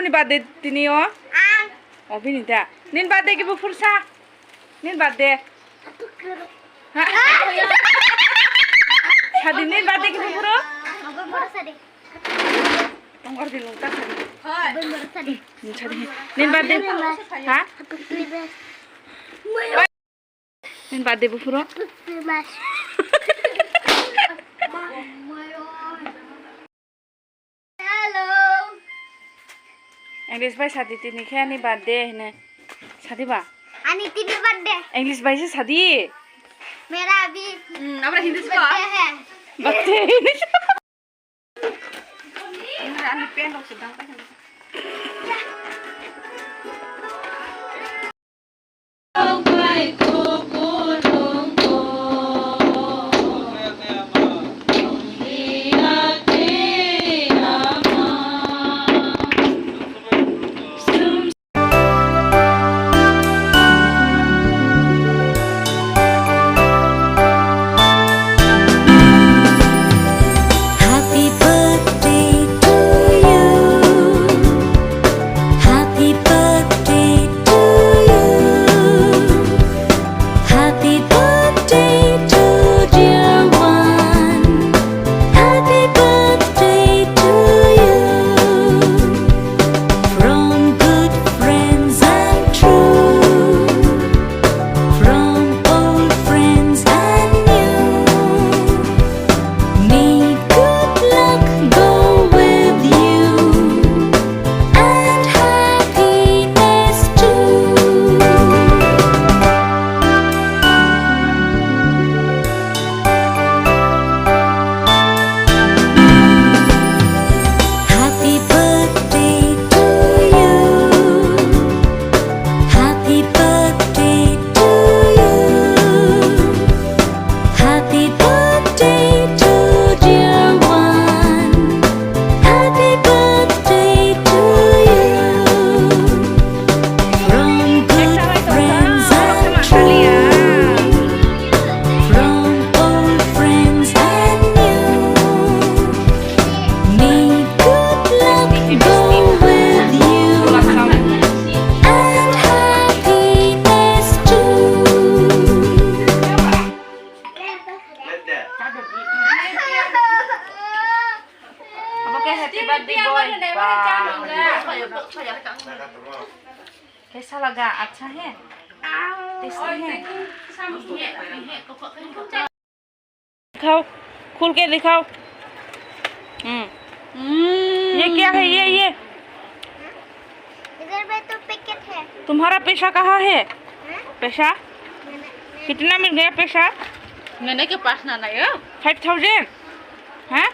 ni birthday tini o? Oh binita. Nin birthday ki bu fursa. Nin birthday. Sadi nin birthday ki bu furo? Tongor di lungta sadi. Nin birthday. Ha? Nin birthday bu furo? English by sadi tini kaya ni birthday ne. Sadi ba? Ani tini birthday. English by se sadi. मेरा अभी अपना हिंदी से बर्थडे है। Bate. Ani pen dok sedang kan. Happy birthday boy. कैसा लगा? अच्छा है? टेस्टी है? दिखाओ, खोल के दिखाओ। ये क्या है? ये इधर में तो पैकेट है। तुम्हारा पैसा कहाँ है? पैसा कितना मिल गया? पैसा मैंने के पास ना है 5,000 हाँ?